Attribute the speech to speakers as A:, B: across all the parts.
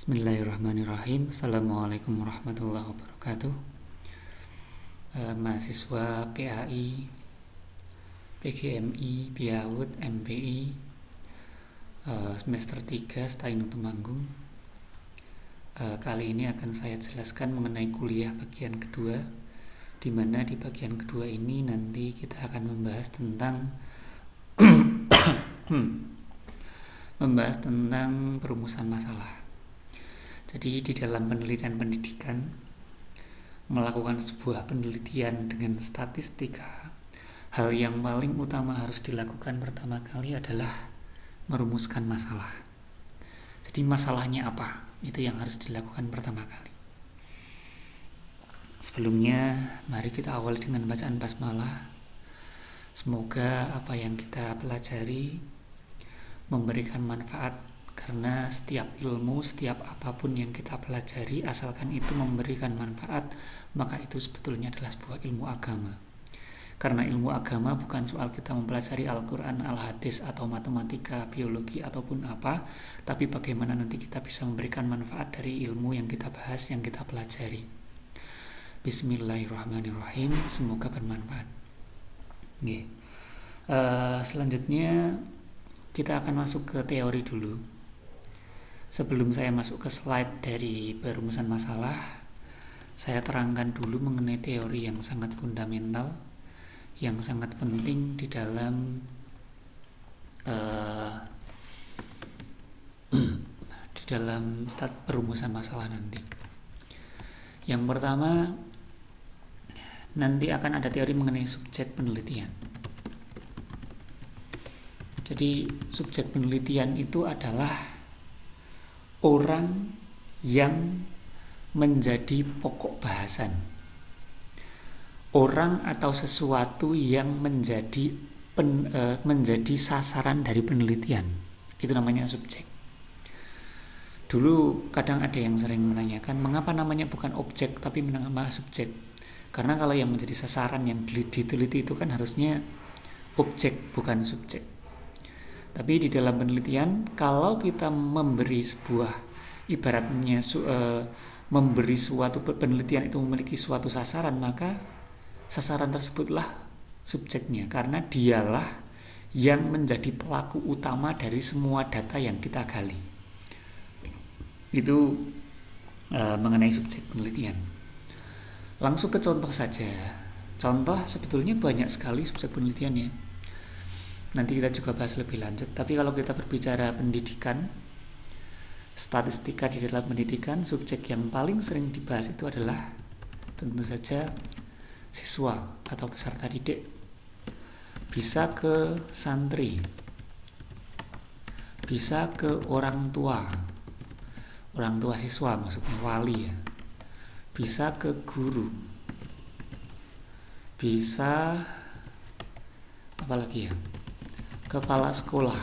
A: Bismillahirrahmanirrahim. Assalamualaikum warahmatullahi wabarakatuh. Mahasiswa PAI, PGMI, BIAUD, MPI, semester 3 Stainu Temanggung. Kali ini akan saya jelaskan mengenai kuliah bagian kedua, di mana di bagian kedua ini nanti kita akan membahas tentang perumusan masalah. Jadi di dalam penelitian pendidikan, melakukan sebuah penelitian dengan statistika, hal yang paling utama harus dilakukan pertama kali adalah merumuskan masalah. Jadi masalahnya apa? Itu yang harus dilakukan pertama kali. Sebelumnya, mari kita awali dengan bacaan basmalah. Semoga apa yang kita pelajari memberikan manfaat, karena setiap ilmu, setiap apapun yang kita pelajari, asalkan itu memberikan manfaat, maka itu sebetulnya adalah sebuah ilmu agama. Karena ilmu agama bukan soal kita mempelajari Al-Quran, Al-Hadis, atau matematika, biologi, ataupun apa, tapi bagaimana nanti kita bisa memberikan manfaat dari ilmu yang kita bahas, yang kita pelajari. Bismillahirrahmanirrahim, semoga bermanfaat. Selanjutnya kita akan masuk ke teori dulu. Sebelum saya masuk ke slide dari perumusan masalah, saya terangkan dulu mengenai teori yang sangat fundamental, yang sangat penting di dalam perumusan masalah nanti. Yang pertama, nanti akan ada teori mengenai subjek penelitian. Jadi subjek penelitian itu adalah orang yang menjadi pokok bahasan, orang atau sesuatu yang menjadi sasaran dari penelitian, itu namanya subjek. Dulu kadang ada yang sering menanyakan, mengapa namanya bukan objek tapi nama subjek? Karena kalau yang menjadi sasaran yang diteliti itu kan harusnya objek, bukan subjek. Tapi di dalam penelitian, kalau kita memberi sebuah, ibaratnya memberi suatu penelitian itu memiliki suatu sasaran, maka sasaran tersebutlah subjeknya, karena dialah yang menjadi pelaku utama dari semua data yang kita gali. Itu mengenai subjek penelitian. Langsung ke contoh saja. Contoh sebetulnya banyak sekali subjek penelitian ya. Nanti kita juga bahas lebih lanjut. Tapi kalau kita berbicara pendidikan, statistika di dalam pendidikan, subjek yang paling sering dibahas itu adalah tentu saja siswa atau peserta didik. Bisa ke santri, bisa ke orang tua siswa, maksudnya wali ya. Bisa ke guru, bisa apa lagi ya, kepala sekolah,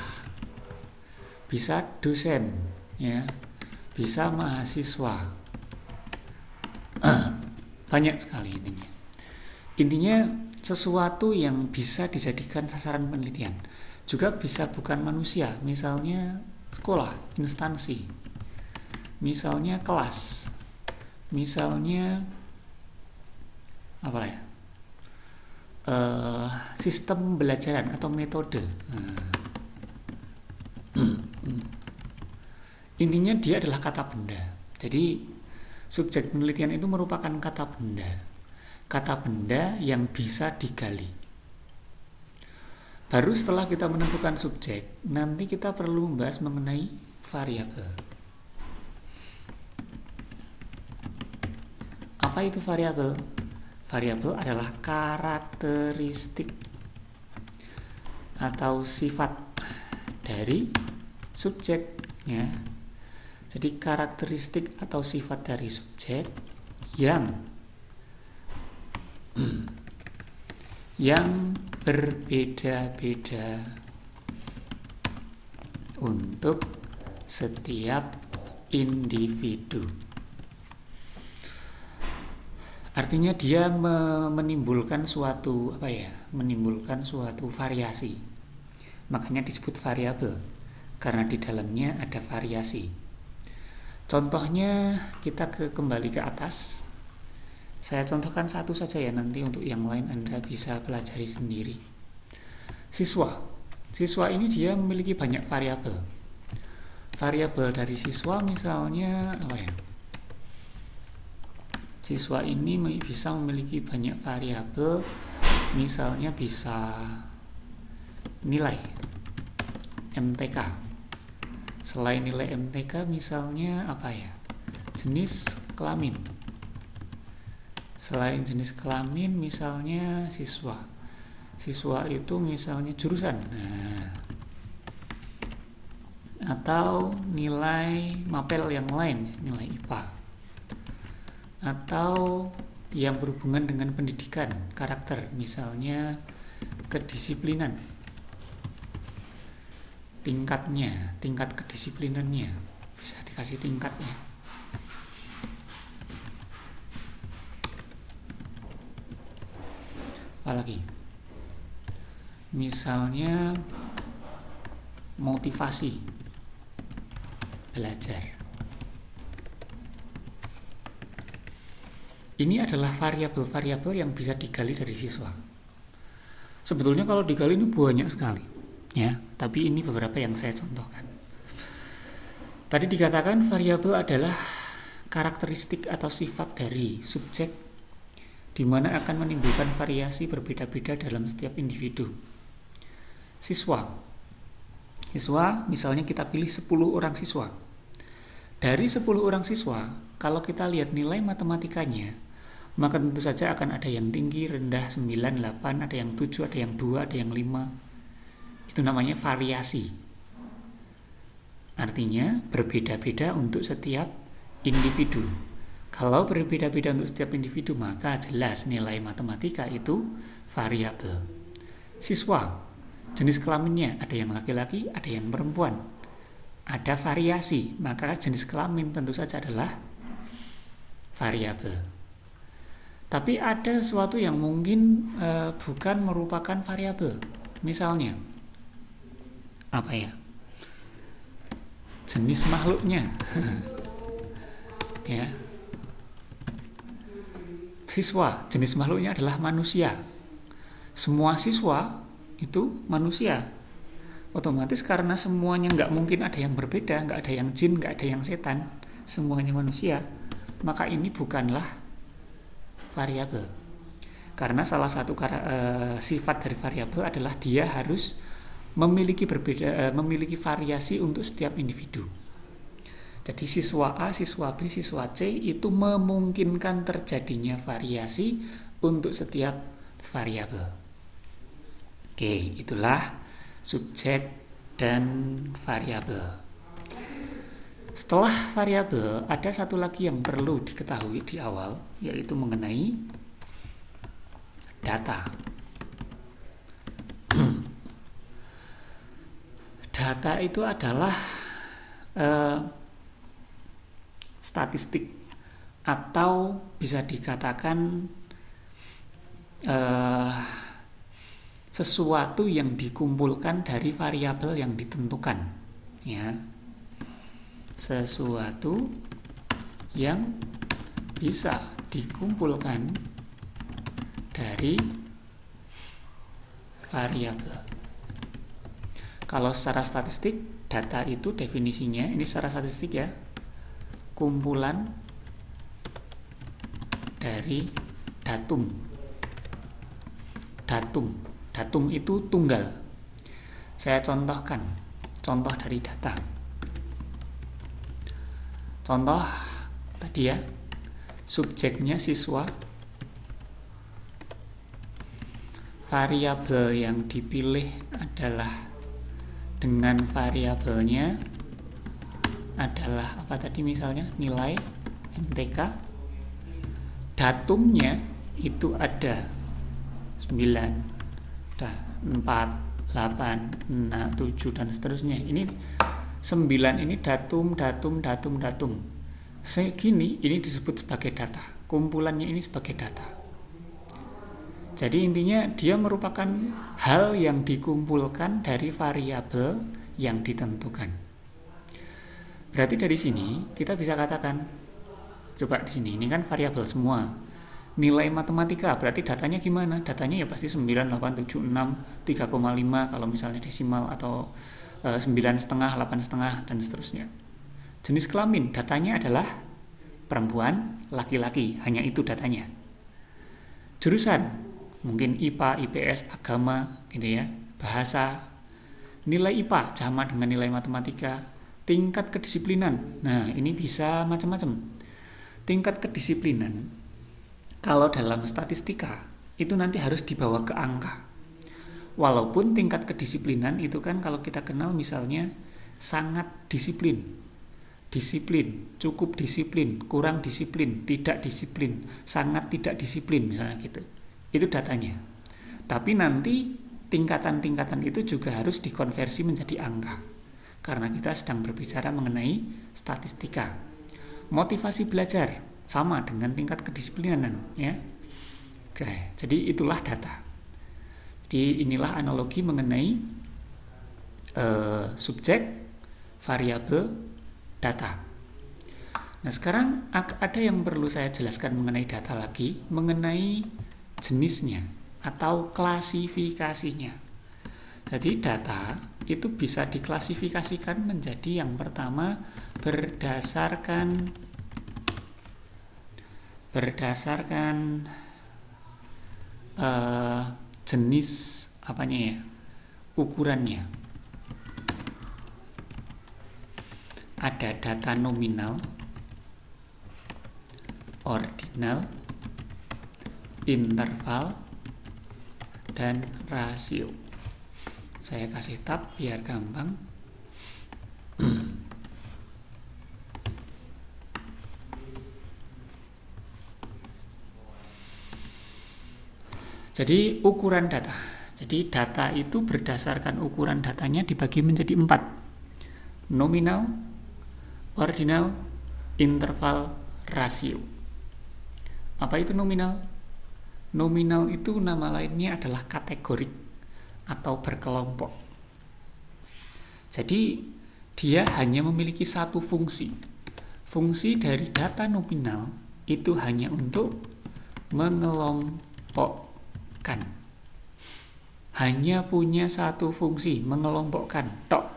A: bisa dosen ya, bisa mahasiswa. Banyak sekali intinya sesuatu yang bisa dijadikan sasaran penelitian. Juga bisa bukan manusia, misalnya sekolah, instansi, misalnya kelas, misalnya apa ya, sistem pembelajaran atau metode. Intinya dia adalah kata benda. Jadi subjek penelitian itu merupakan kata benda yang bisa digali. Baru setelah kita menentukan subjek, nanti kita perlu membahas mengenai variabel. Apa itu variabel? Variabel adalah karakteristik atau sifat dari subjek ya. Jadi karakteristik atau sifat dari subjek yang berbeda-beda untuk setiap individu. Artinya dia menimbulkan suatu variasi. Makanya disebut variabel, karena di dalamnya ada variasi. Contohnya kita kembali ke atas. Saya contohkan satu saja ya, nanti untuk yang lain Anda bisa pelajari sendiri. Siswa ini dia memiliki banyak variabel. Variabel dari siswa misalnya apa ya? Siswa ini bisa memiliki banyak variabel, misalnya bisa nilai MTK. Selain nilai MTK misalnya apa ya? Jenis kelamin. Selain jenis kelamin misalnya siswa. Siswa itu misalnya jurusan. Nah, atau nilai mapel yang lain, nilai IPA. Atau yang berhubungan dengan pendidikan, karakter, misalnya kedisiplinan. Tingkat kedisiplinannya bisa dikasih tingkatnya. Apalagi misalnya motivasi belajar. Ini adalah variabel-variabel yang bisa digali dari siswa. Sebetulnya kalau digali ini banyak sekali, ya. Tapi ini beberapa yang saya contohkan. Tadi dikatakan variabel adalah karakteristik atau sifat dari subjek, di mana akan menimbulkan variasi berbeda-beda dalam setiap individu. Siswa, misalnya kita pilih 10 orang siswa. Dari 10 orang siswa, kalau kita lihat nilai matematikanya, maka tentu saja akan ada yang tinggi, rendah, 9, 8, ada yang 7, ada yang 2, ada yang 5. Itu namanya variasi. Artinya berbeda-beda untuk setiap individu. Kalau berbeda-beda untuk setiap individu, maka jelas nilai matematika itu variabel. Siswa, jenis kelaminnya ada yang laki-laki, ada yang perempuan. Ada variasi, maka jenis kelamin tentu saja adalah variabel. Tapi ada sesuatu yang mungkin bukan merupakan variabel. Misalnya, apa ya? Jenis makhluknya. Ya. Siswa, jenis makhluknya adalah manusia. Semua siswa itu manusia. Otomatis karena semuanya nggak mungkin ada yang berbeda, nggak ada yang jin, nggak ada yang setan, semuanya manusia, maka ini bukanlah variabel. Karena salah satu sifat dari variabel adalah dia harus memiliki variasi untuk setiap individu. Jadi siswa A, siswa B, siswa C itu memungkinkan terjadinya variasi untuk setiap variabel. Oke, itulah subjek dan variabel. Setelah variabel, ada satu lagi yang perlu diketahui di awal, yaitu mengenai data. Data itu adalah statistik atau bisa dikatakan sesuatu yang dikumpulkan dari variabel yang ditentukan, ya. Sesuatu yang bisa dikumpulkan dari variabel. Kalau secara statistik, data itu definisinya, ini secara statistik ya, kumpulan dari datum. Datum itu tunggal. Saya contohkan contoh dari data. Contoh tadi ya, subjeknya siswa, variabel yang dipilih adalah dengan variabelnya adalah apa tadi, misalnya nilai MTK. Datumnya itu ada 9, 4, 8, 6, 7 dan seterusnya. Ini 9 ini datum. Segini ini disebut sebagai data. Kumpulannya ini sebagai data. Jadi intinya dia merupakan hal yang dikumpulkan dari variabel yang ditentukan. Berarti dari sini kita bisa katakan, coba di sini, ini kan variabel semua. Nilai matematika, berarti datanya gimana? Datanya ya pasti 9, 8, 7, 6, 3,5 kalau misalnya desimal, atau 9,5, 8,5, dan seterusnya. Jenis kelamin, datanya adalah perempuan, laki-laki, hanya itu datanya. Jurusan, mungkin IPA, IPS, agama, gitu ya, bahasa. Nilai IPA sama dengan nilai matematika. Tingkat kedisiplinan, nah ini bisa macam-macam. Tingkat kedisiplinan, kalau dalam statistika, itu nanti harus dibawa ke angka. Walaupun tingkat kedisiplinan itu kan kalau kita kenal misalnya sangat disiplin, disiplin, cukup disiplin, kurang disiplin, tidak disiplin, sangat tidak disiplin misalnya gitu. Itu datanya. Tapi nanti tingkatan-tingkatan itu juga harus dikonversi menjadi angka. Karena kita sedang berbicara mengenai statistika. Motivasi belajar sama dengan tingkat kedisiplinan, ya. Oke, jadi itulah data. Jadi inilah analogi mengenai subjek, variabel, data. Nah, sekarang ada yang perlu saya jelaskan mengenai data lagi, mengenai jenisnya atau klasifikasinya. Jadi data itu bisa diklasifikasikan menjadi yang pertama berdasarkan jenis apanya ya, ukurannya. Ada data nominal, ordinal, interval, dan rasio. Saya kasih tab biar gampang. Jadi ukuran data. Jadi data itu berdasarkan ukuran datanya dibagi menjadi 4. Nominal, ordinal, interval, rasio. Apa itu nominal? Nominal itu nama lainnya adalah kategorik atau berkelompok. Jadi dia hanya memiliki satu fungsi. Fungsi dari data nominal itu hanya untuk mengelompokkan. Hanya punya satu fungsi, mengelompokkan, tok.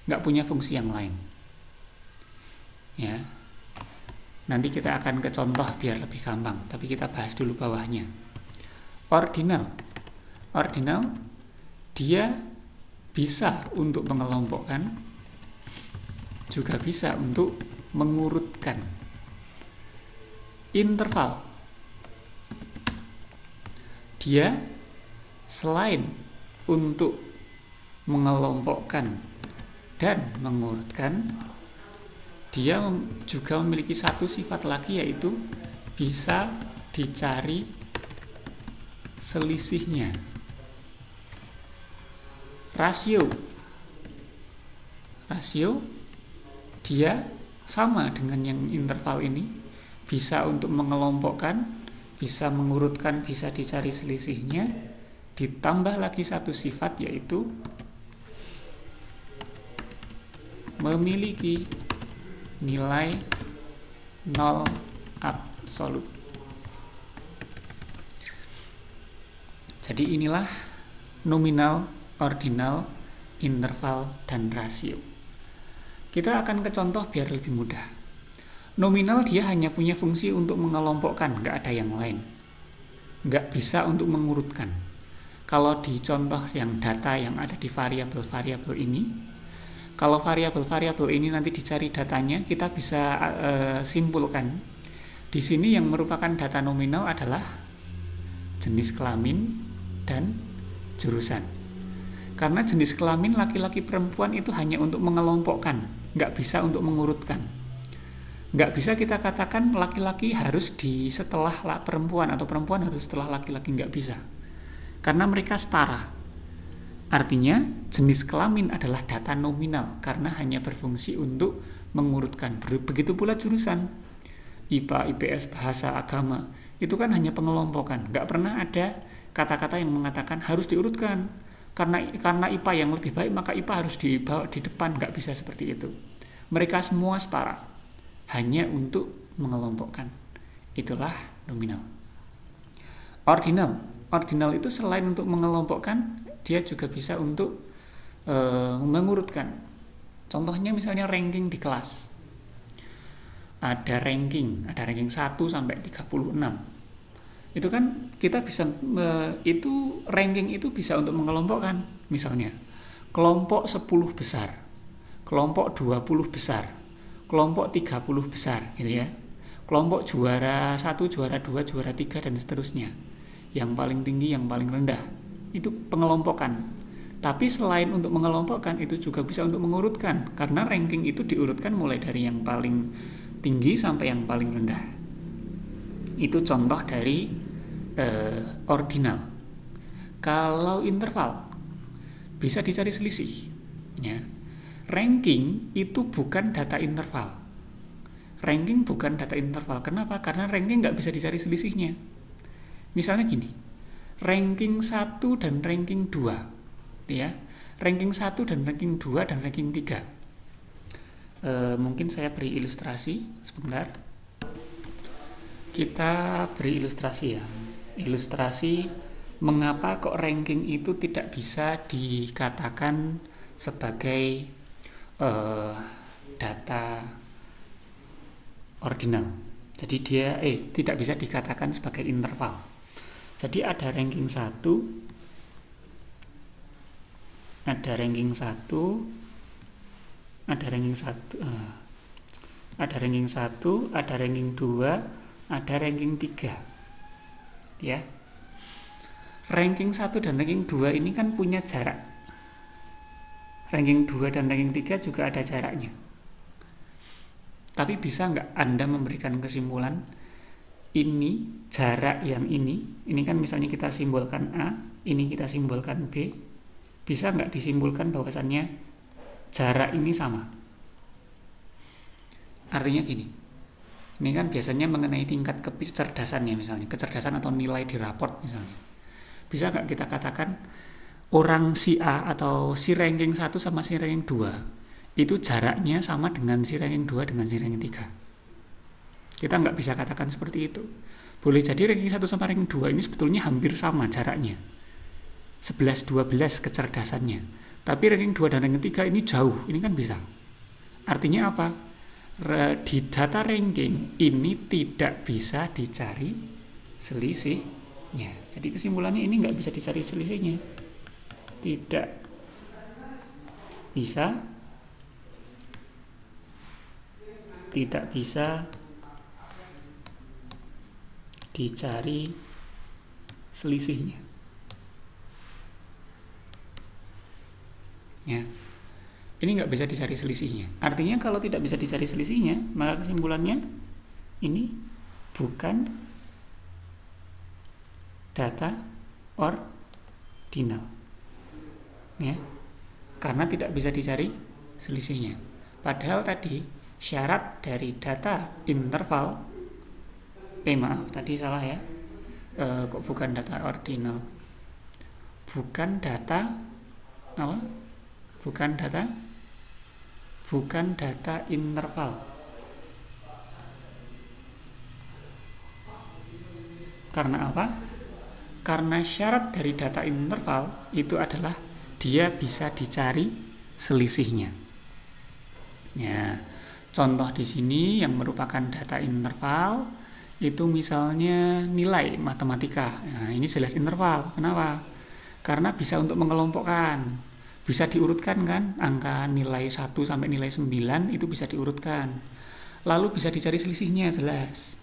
A: Nggak punya fungsi yang lain. Ya. Nanti kita akan ke contoh biar lebih gampang, tapi kita bahas dulu bawahnya. Ordinal. Ordinal dia bisa untuk mengelompokkan, juga bisa untuk mengurutkan. Interval, dia selain untuk mengelompokkan dan mengurutkan, dia juga memiliki satu sifat lagi, yaitu bisa dicari selisihnya. Rasio dia sama dengan yang interval ini, bisa untuk mengelompokkan, bisa mengurutkan, bisa dicari selisihnya, ditambah lagi satu sifat, yaitu memiliki nilai nol absolut. Jadi inilah nominal, ordinal, interval, dan rasio. Kita akan ke contoh biar lebih mudah. Nominal dia hanya punya fungsi untuk mengelompokkan, nggak ada yang lain. Nggak bisa untuk mengurutkan. Kalau di contoh yang data yang ada di variabel-variabel ini, kalau variabel-variabel ini nanti dicari datanya, kita bisa simpulkan. Di sini yang merupakan data nominal adalah jenis kelamin dan jurusan. Karena jenis kelamin laki-laki perempuan itu hanya untuk mengelompokkan, nggak bisa untuk mengurutkan. Nggak bisa kita katakan laki-laki harus di setelah perempuan atau perempuan harus setelah laki-laki, nggak bisa. Karena mereka setara. Artinya jenis kelamin adalah data nominal karena hanya berfungsi untuk mengurutkan. Begitu pula jurusan IPA, IPS, bahasa, agama, itu kan hanya pengelompokan. Nggak pernah ada kata-kata yang mengatakan harus diurutkan. Karena IPA yang lebih baik, maka IPA harus dibawa di depan. Nggak bisa seperti itu. Mereka semua setara, hanya untuk mengelompokkan. Itulah nominal. Ordinal itu selain untuk mengelompokkan, dia juga bisa untuk mengurutkan. Contohnya misalnya ranking di kelas. Ada ranking 1 sampai 36. Itu kan kita bisa itu ranking itu bisa untuk mengelompokkan. Misalnya kelompok 10 besar, kelompok 20 besar, kelompok 30 besar gitu ya. Kelompok juara 1, juara 2, juara 3 dan seterusnya. Yang paling tinggi, yang paling rendah. Itu pengelompokan. Tapi selain untuk mengelompokkan, itu juga bisa untuk mengurutkan. Karena ranking itu diurutkan mulai dari yang paling tinggi sampai yang paling rendah. Itu contoh dari ordinal. Kalau interval, bisa dicari selisih. Ya. Ranking itu bukan data interval. Ranking bukan data interval. Kenapa? Karena ranking nggak bisa dicari selisihnya. Misalnya gini, ranking 1 dan ranking 2, ya, ranking 1 dan ranking 2 dan ranking 3. Mungkin saya beri ilustrasi sebentar. Kita beri ilustrasi ya. Ilustrasi mengapa kok ranking itu tidak bisa dikatakan sebagai data ordinal. Jadi dia tidak bisa dikatakan sebagai interval. Jadi ada ranking 1, ada ranking 1, ada ranking 1, ada ranking 1, ada ranking 2, ada ranking 3. Ya. Ranking 1 dan ranking 2 ini kan punya jarak. Ranking 2 dan ranking 3 juga ada jaraknya. Tapi bisa nggak Anda memberikan kesimpulan ini jarak yang ini kan misalnya kita simbolkan A, ini kita simbolkan B, bisa nggak disimpulkan bahwasannya jarak ini sama? Artinya gini, ini kan biasanya mengenai tingkat kecerdasannya, misalnya kecerdasan atau nilai di raport misalnya. Bisa nggak kita katakan orang si A atau si ranking 1 sama si ranking 2 itu jaraknya sama dengan si ranking 2 dengan si ranking 3? Kita nggak bisa katakan seperti itu. Boleh jadi ranking 1 sama ranking 2 ini sebetulnya hampir sama jaraknya. 11-12 kecerdasannya. Tapi ranking 2 dan ranking 3 ini jauh. Ini kan bisa. Artinya apa? Di data ranking ini tidak bisa dicari selisihnya. Jadi kesimpulannya ini nggak bisa dicari selisihnya. Tidak bisa dicari selisihnya. Ya. Ini nggak bisa dicari selisihnya. Artinya kalau tidak bisa dicari selisihnya, maka kesimpulannya ini bukan data ordinal. Ya. Karena tidak bisa dicari selisihnya. Padahal tadi syarat dari data interval tadi salah ya. Kok bukan data ordinal? Bukan data apa? Bukan data interval. Karena apa? Karena syarat dari data interval itu adalah dia bisa dicari selisihnya. Ya, contoh di sini yang merupakan data interval itu misalnya nilai matematika. Nah, ini jelas interval. Kenapa? Karena bisa untuk mengelompokkan. Bisa diurutkan kan? Angka nilai 1 sampai nilai 9 itu bisa diurutkan. Lalu bisa dicari selisihnya, jelas.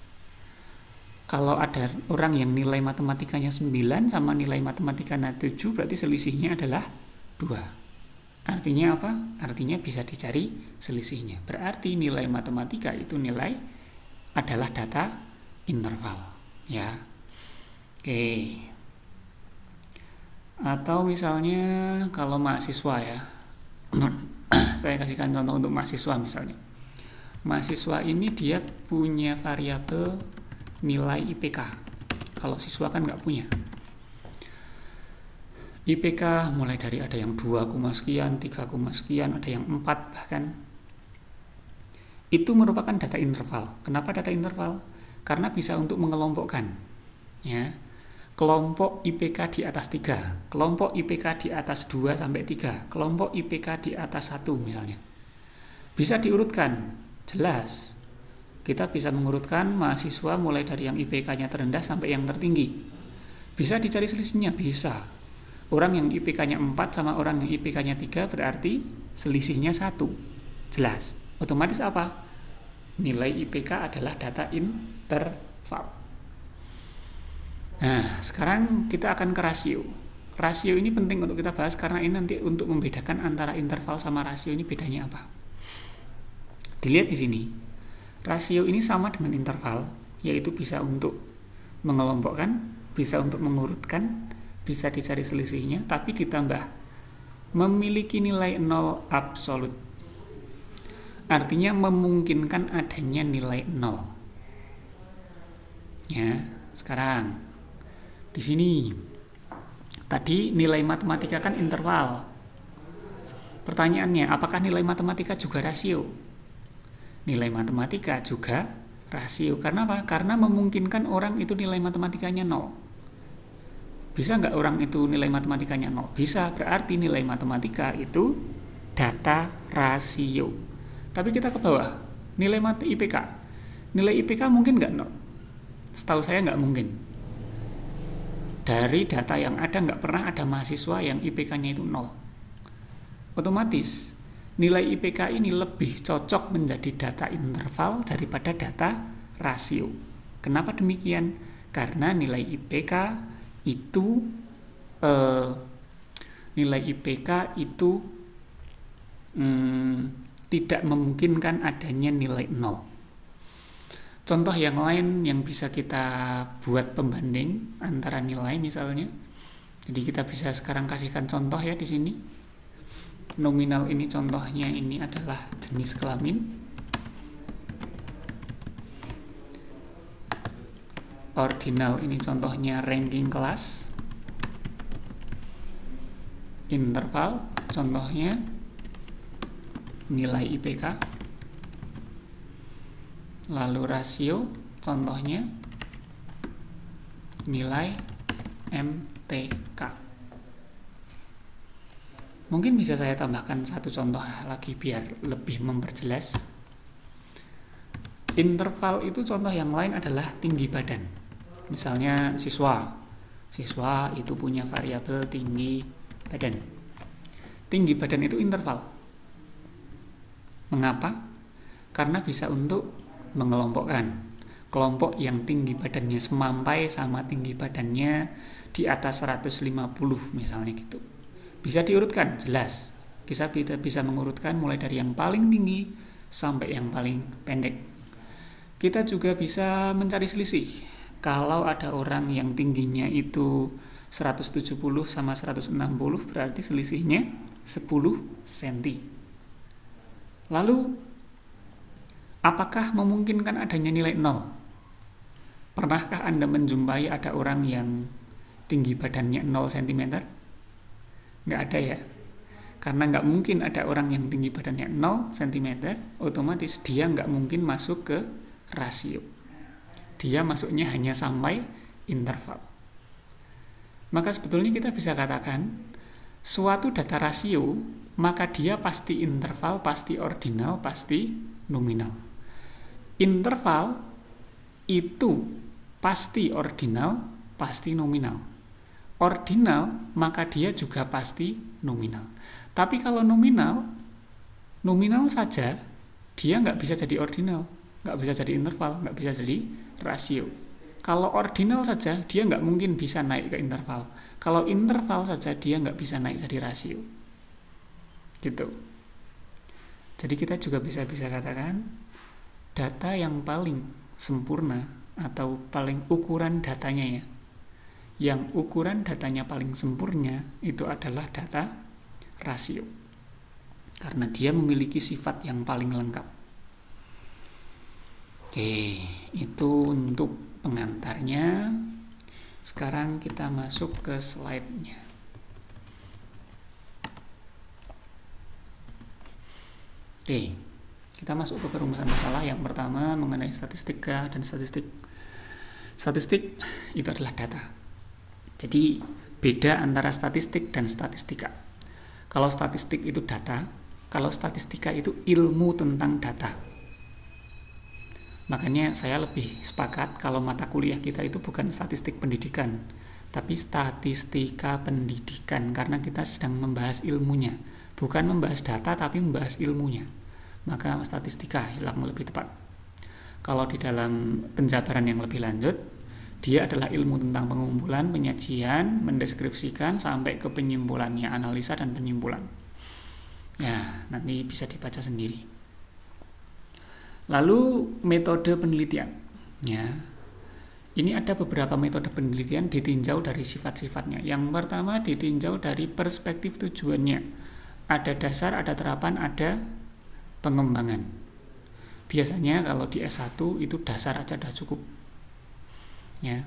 A: Kalau ada orang yang nilai matematikanya 9 sama nilai matematikanya 7, berarti selisihnya adalah 2. Artinya apa? Artinya bisa dicari selisihnya. Berarti nilai matematika itu nilai adalah data interval, ya. Oke. Atau misalnya kalau mahasiswa ya. Saya kasihkan contoh untuk mahasiswa misalnya. Mahasiswa ini dia punya variabel nilai IPK. Kalau siswa kan nggak punya. IPK mulai dari ada yang 2, sekian, 3, sekian, ada yang 4 bahkan. itu merupakan data interval. Kenapa data interval? Karena bisa untuk mengelompokkan, ya. Kelompok IPK di atas 3, kelompok IPK di atas 2 sampai 3, kelompok IPK di atas 1 misalnya. Bisa diurutkan, jelas. Kita bisa mengurutkan mahasiswa mulai dari yang IPK-nya terendah sampai yang tertinggi. Bisa dicari selisihnya, bisa. Orang yang IPK-nya 4 sama orang yang IPK-nya 3 berarti selisihnya 1. Jelas. Otomatis apa? Nilai IPK adalah data interval. Nah, sekarang kita akan ke rasio. Rasio ini penting untuk kita bahas karena ini nanti untuk membedakan antara interval sama rasio ini bedanya apa. Dilihat di sini. Rasio ini sama dengan interval, yaitu bisa untuk mengelompokkan, bisa untuk mengurutkan, bisa dicari selisihnya, tapi ditambah memiliki nilai 0 absolut. Artinya memungkinkan adanya nilai 0. Ya, sekarang di sini tadi nilai matematika kan interval. Pertanyaannya, apakah nilai matematika juga rasio? Nilai matematika juga rasio. Karena apa? Karena memungkinkan orang itu nilai matematikanya 0. Bisa nggak orang itu nilai matematikanya 0? Bisa, berarti nilai matematika itu data rasio. Tapi kita ke bawah, nilai IPK. Nilai IPK mungkin nggak 0? Setahu saya nggak mungkin. Dari data yang ada nggak pernah ada mahasiswa yang IPK-nya itu 0. Otomatis nilai IPK ini lebih cocok menjadi data interval daripada data rasio. Kenapa demikian? Karena nilai IPK itu tidak memungkinkan adanya nilai 0. Contoh yang lain yang bisa kita buat pembanding antara nilai misalnya. Jadi kita bisa sekarang kasihkan contoh ya di sini. Nominal ini contohnya ini adalah jenis kelamin. Ordinal ini contohnya ranking kelas. Interval contohnya nilai IPK. Lalu rasio contohnya nilai MTK. Mungkin bisa saya tambahkan satu contoh lagi biar lebih memperjelas. Interval itu contoh yang lain adalah tinggi badan. Misalnya siswa itu punya variabel tinggi badan. Tinggi badan itu interval. Mengapa? Karena bisa untuk mengelompokkan kelompok yang tinggi badannya semampai sama tinggi badannya di atas 150 misalnya gitu. Bisa diurutkan, jelas. Kita bisa mengurutkan mulai dari yang paling tinggi sampai yang paling pendek. Kita juga bisa mencari selisih. Kalau ada orang yang tingginya itu 170 sama 160 berarti selisihnya 10 cm. Lalu apakah memungkinkan adanya nilai 0? Pernahkah Anda menjumpai ada orang yang tinggi badannya 0 cm? Nggak ada ya. Karena nggak mungkin ada orang yang tinggi badannya 0 cm, otomatis dia nggak mungkin masuk ke rasio. Dia masuknya hanya sampai interval. Maka sebetulnya kita bisa katakan, suatu data rasio, maka dia pasti interval, pasti ordinal, pasti nominal. Interval itu pasti ordinal, pasti nominal. Ordinal, maka dia juga pasti nominal. Tapi kalau nominal saja, dia nggak bisa jadi ordinal, nggak bisa jadi interval, nggak bisa jadi rasio. Kalau ordinal saja, dia nggak mungkin bisa naik ke interval. Kalau interval saja, dia nggak bisa naik jadi rasio. Gitu. Jadi kita juga bisa katakan, data yang paling sempurna atau paling ukuran datanya ya, yang ukuran datanya paling sempurna itu adalah data rasio. Karena dia memiliki sifat yang paling lengkap. Oke, itu untuk pengantarnya. Sekarang kita masuk ke slide-nya. Oke, Kita masuk ke perumusan masalah. Yang pertama mengenai statistika dan statistik. Statistik itu adalah data. Jadi beda antara statistik dan statistika. Kalau statistik itu data, kalau statistika itu ilmu tentang data. Makanya saya lebih sepakat kalau mata kuliah kita itu bukan statistik pendidikan, tapi statistika pendidikan, karena kita sedang membahas ilmunya, bukan membahas data tapi membahas ilmunya. Maka statistika yang lebih tepat. Kalau di dalam penjabaran yang lebih lanjut, dia adalah ilmu tentang pengumpulan, penyajian, mendeskripsikan sampai ke penyimpulannya, analisa dan penyimpulan. Ya, nanti bisa dibaca sendiri. Lalu metode penelitian. Ya, ini ada beberapa metode penelitian ditinjau dari sifat-sifatnya. Yang pertama ditinjau dari perspektif tujuannya. Ada dasar, ada terapan, ada pengembangan. Biasanya kalau di S1 itu dasar aja udah cukup. Ya.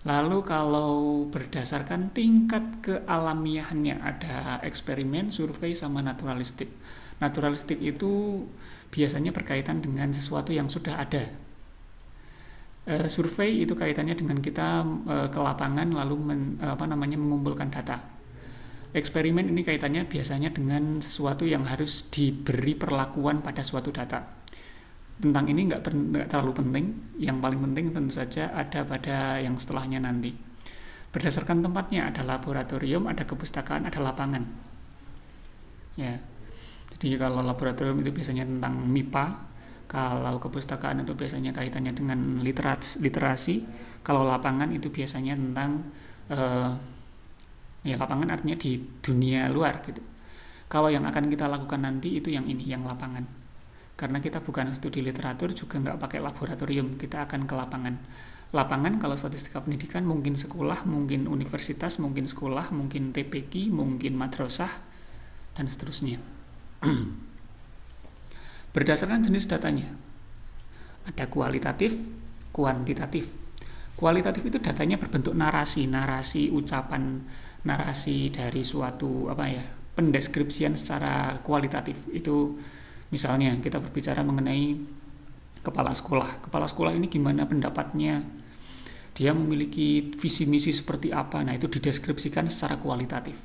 A: Lalu kalau berdasarkan tingkat kealamiahannya, ada eksperimen, survei, sama naturalistik. Naturalistik itu biasanya berkaitan dengan sesuatu yang sudah ada. Survei itu kaitannya dengan kita ke lapangan lalu mengumpulkan data. Eksperimen ini kaitannya biasanya dengan sesuatu yang harus diberi perlakuan pada suatu data. Tentang ini nggak terlalu penting. Yang paling penting tentu saja ada pada yang setelahnya nanti. Berdasarkan tempatnya, ada laboratorium, ada kepustakaan, ada lapangan. Ya. Jadi kalau laboratorium itu biasanya tentang MIPA, kalau kepustakaan itu biasanya kaitannya dengan literasi, kalau lapangan itu biasanya tentang lapangan artinya di dunia luar gitu. Kalau yang akan kita lakukan nanti itu yang ini, yang lapangan. Karena kita bukan studi literatur, juga nggak pakai laboratorium, kita akan ke lapangan. Lapangan kalau statistika pendidikan mungkin sekolah, mungkin universitas, mungkin sekolah, mungkin TPQ, mungkin madrasah, dan seterusnya. Berdasarkan jenis datanya, ada kualitatif, kuantitatif. Kualitatif itu datanya berbentuk narasi ucapan, narasi dari suatu pendeskripsian secara kualitatif. Itu misalnya kita berbicara mengenai kepala sekolah. Kepala sekolah ini gimana pendapatnya? Dia memiliki visi misi seperti apa? Nah, itu dideskripsikan secara kualitatif.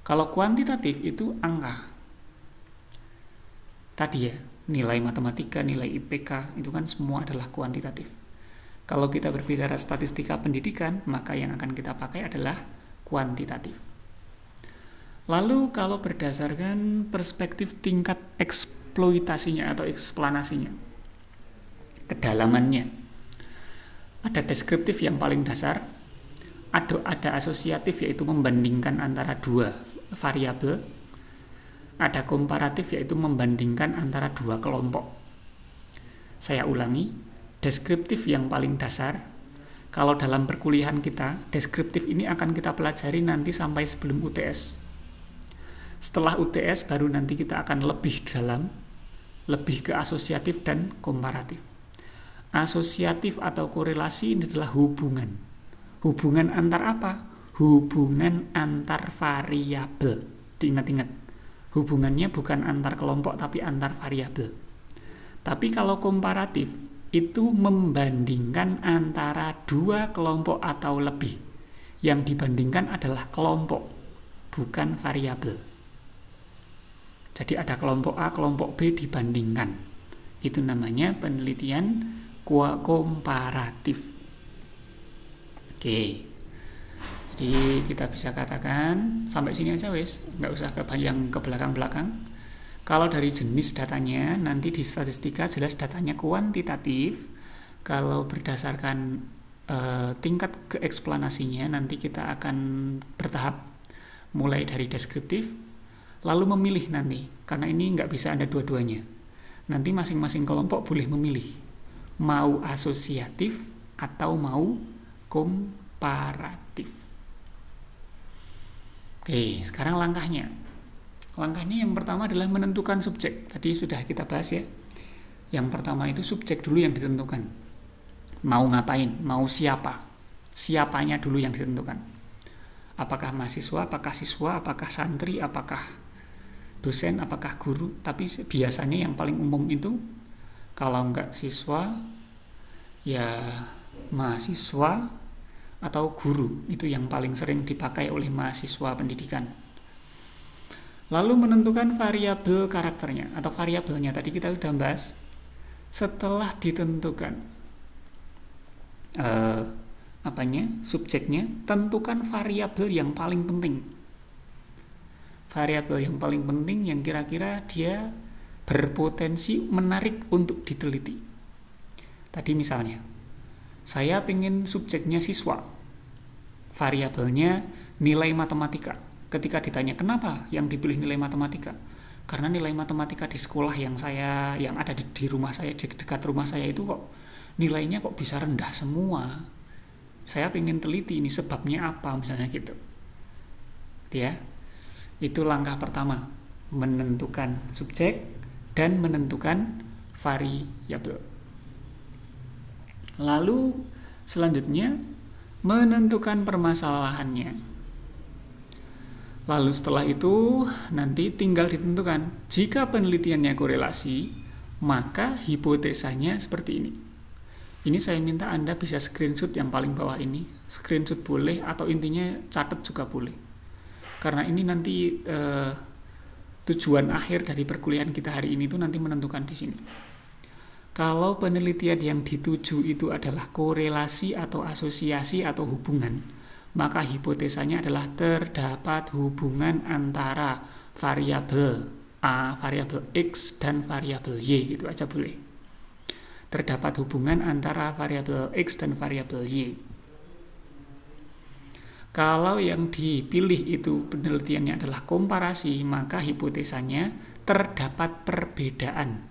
A: Kalau kuantitatif itu angka. Tadi ya, nilai matematika, nilai IPK, itu kan semua adalah kuantitatif. Kalau kita berbicara statistika pendidikan, maka yang akan kita pakai adalah kuantitatif. Lalu kalau berdasarkan perspektif tingkat eksploitasinya atau eksplanasinya, kedalamannya, ada deskriptif yang paling dasar, ada asosiatif yaitu membandingkan antara dua variabel, ada komparatif yaitu membandingkan antara dua kelompok. Saya ulangi, deskriptif yang paling dasar. Kalau dalam perkuliahan kita, deskriptif ini akan kita pelajari nanti sampai sebelum UTS. Setelah UTS baru nanti kita akan lebih dalam, lebih ke asosiatif dan komparatif. Asosiatif atau korelasi ini adalah hubungan. Hubungan antar apa? Hubungan antar variabel. Diingat-ingat, hubungannya bukan antar kelompok tapi antar variabel. Tapi kalau komparatif itu membandingkan antara dua kelompok atau lebih. Yang dibandingkan adalah kelompok, bukan variabel. Jadi ada kelompok A, kelompok B dibandingkan. Itu namanya penelitian komparatif. Oke. Jadi kita bisa katakan sampai sini aja wes, nggak usah kebayang ke belakang-belakang. Kalau dari jenis datanya, nanti di statistika jelas datanya kuantitatif. Kalau berdasarkan tingkat keeksplanasinya, nanti kita akan bertahap mulai dari deskriptif, lalu memilih nanti, karena ini nggak bisa ada dua-duanya. Nanti masing-masing kelompok boleh memilih, mau asosiatif atau mau komparatif. Oke, sekarang langkahnya. Langkahnya yang pertama adalah menentukan subjek. Tadi sudah kita bahas ya. Yang pertama itu subjek dulu yang ditentukan. Mau ngapain, mau siapa. Siapanya dulu yang ditentukan. Apakah mahasiswa, apakah siswa, apakah santri, apakah dosen, apakah guru, tapi biasanya yang paling umum itu kalau enggak siswa ya mahasiswa atau guru, itu yang paling sering dipakai oleh mahasiswa pendidikan. Lalu menentukan variabel karakternya atau variabelnya, tadi kita sudah bahas. Setelah ditentukan subjeknya, tentukan variabel yang paling penting. Variabel yang paling penting yang kira-kira dia berpotensi menarik untuk diteliti. Tadi misalnya, saya pengen subjeknya siswa, variabelnya nilai matematika. Ketika ditanya kenapa yang dipilih nilai matematika, karena nilai matematika di sekolah yang ada di rumah saya, di dekat rumah saya itu kok nilainya kok bisa rendah semua. Saya pengen teliti ini sebabnya apa, misalnya gitu. Ya, itu langkah pertama, menentukan subjek dan menentukan variabel. Lalu selanjutnya menentukan permasalahannya. Lalu setelah itu nanti tinggal ditentukan, jika penelitiannya korelasi, maka hipotesanya seperti ini. Ini saya minta Anda bisa screenshot yang paling bawah ini. Screenshot boleh atau intinya catat juga boleh. Karena ini nanti tujuan akhir dari perkuliahan kita hari ini itu nanti menentukan di sini. Kalau penelitian yang dituju itu adalah korelasi atau asosiasi atau hubungan, maka hipotesanya adalah terdapat hubungan antara variabel A, variabel X, dan variabel Y, gitu aja boleh. Terdapat hubungan antara variabel X dan variabel Y. Kalau yang dipilih itu penelitiannya adalah komparasi, maka hipotesanya terdapat perbedaan.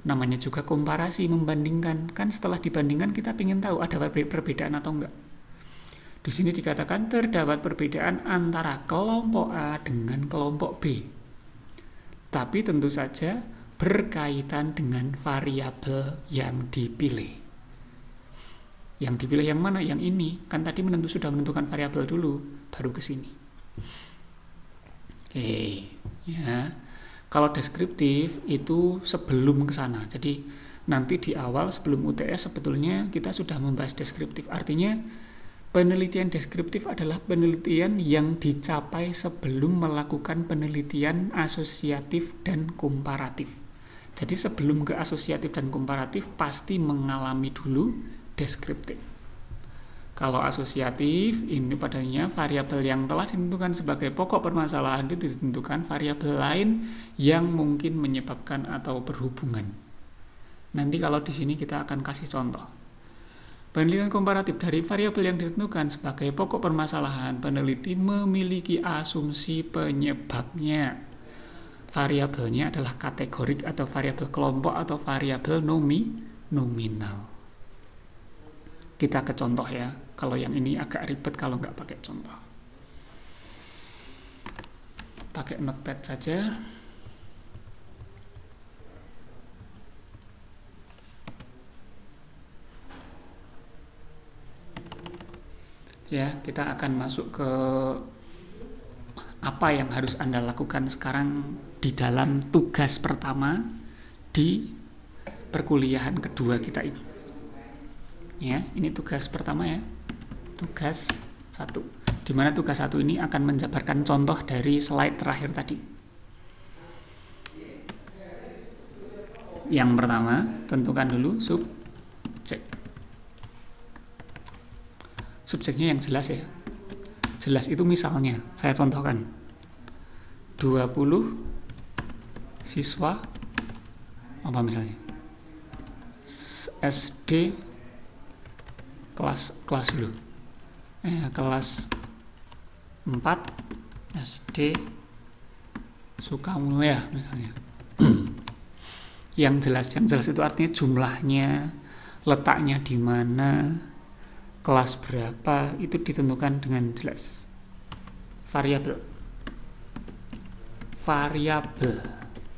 A: Namanya juga komparasi, membandingkan. Kan setelah dibandingkan kita ingin tahu ada perbedaan atau enggak. Di sini dikatakan terdapat perbedaan antara kelompok A dengan kelompok B. Tapi tentu saja berkaitan dengan variabel yang dipilih. Yang dipilih yang mana? Yang ini. Kan tadi sudah menentukan variabel dulu, baru ke sini. Oke, ya. Kalau deskriptif itu sebelum ke sana. Jadi nanti di awal sebelum UTS sebetulnya kita sudah membahas deskriptif. Artinya penelitian deskriptif adalah penelitian yang dicapai sebelum melakukan penelitian asosiatif dan komparatif. Jadi sebelum ke asosiatif dan komparatif pasti mengalami dulu deskriptif. Kalau asosiatif, ini padanya variabel yang telah ditentukan sebagai pokok permasalahan itu ditentukan variabel lain yang mungkin menyebabkan atau berhubungan. Nanti kalau di sini kita akan kasih contoh. Penelitian komparatif dari variabel yang ditentukan sebagai pokok permasalahan, peneliti memiliki asumsi penyebabnya. Variabelnya adalah kategorik atau variabel kelompok atau variabel nominal. Kita ke contoh ya. Kalau yang ini agak ribet kalau nggak pakai contoh. Pakai notepad saja. Ya, kita akan masuk ke apa yang harus Anda lakukan sekarang di dalam tugas pertama di perkuliahan kedua kita ini. Ya, ini tugas pertama ya. Tugas 1. Di mana tugas 1 ini akan menjabarkan contoh dari slide terakhir tadi. Yang pertama, tentukan dulu subjek. Subjeknya yang jelas ya. Jelas itu misalnya, saya contohkan. 20 siswa apa misalnya? SD kelas dulu. Kelas 4 SD Sukamulya misalnya. Yang jelas itu artinya jumlahnya, letaknya di mana, kelas berapa, itu ditentukan dengan jelas. Variabel.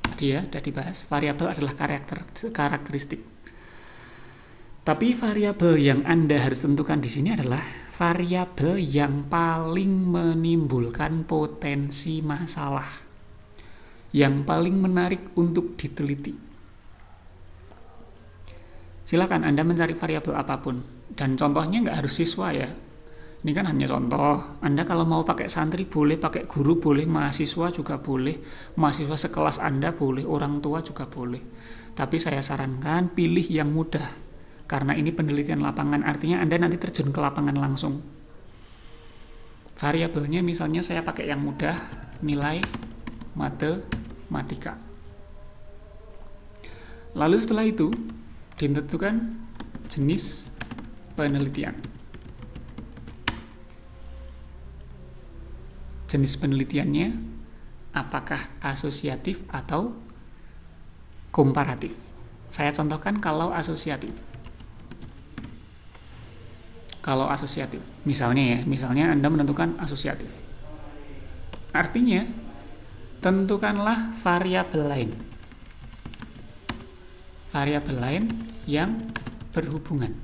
A: Tadi ya sudah dibahas. Variabel adalah karakteristik. Tapi variabel yang Anda harus tentukan di sini adalah variabel yang paling menimbulkan potensi masalah. yang paling menarik untuk diteliti. Silakan Anda mencari variabel apapun, dan contohnya nggak harus siswa ya. Ini kan hanya contoh. Anda kalau mau pakai santri boleh, pakai guru boleh, mahasiswa juga boleh, mahasiswa sekelas Anda boleh, orang tua juga boleh. Tapi saya sarankan pilih yang mudah, karena ini penelitian lapangan, artinya Anda nanti terjun ke lapangan langsung. Variabelnya misalnya saya pakai yang mudah, nilai matematika. Lalu setelah itu ditentukan jenis penelitian. Jenis penelitiannya apakah asosiatif atau komparatif. Saya contohkan kalau asosiatif. Kalau asosiatif, misalnya Anda menentukan asosiatif. Artinya, tentukanlah variabel lain. Variabel lain yang berhubungan.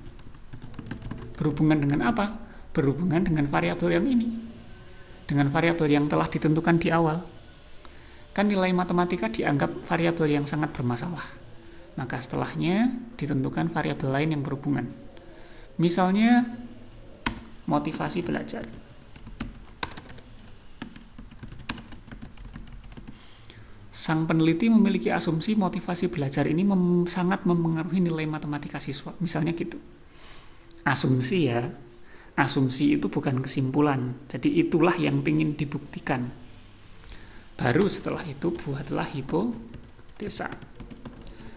A: Berhubungan dengan apa? Berhubungan dengan variabel yang ini. Dengan variabel yang telah ditentukan di awal. Kan nilai matematika dianggap variabel yang sangat bermasalah. Maka setelahnya ditentukan variabel lain yang berhubungan. Misalnya motivasi belajar. Sang peneliti memiliki asumsi motivasi belajar ini sangat mempengaruhi nilai matematika siswa. Misalnya gitu. Asumsi ya. Asumsi itu bukan kesimpulan. Jadi itulah yang ingin dibuktikan. Baru setelah itu buatlah hipotesa.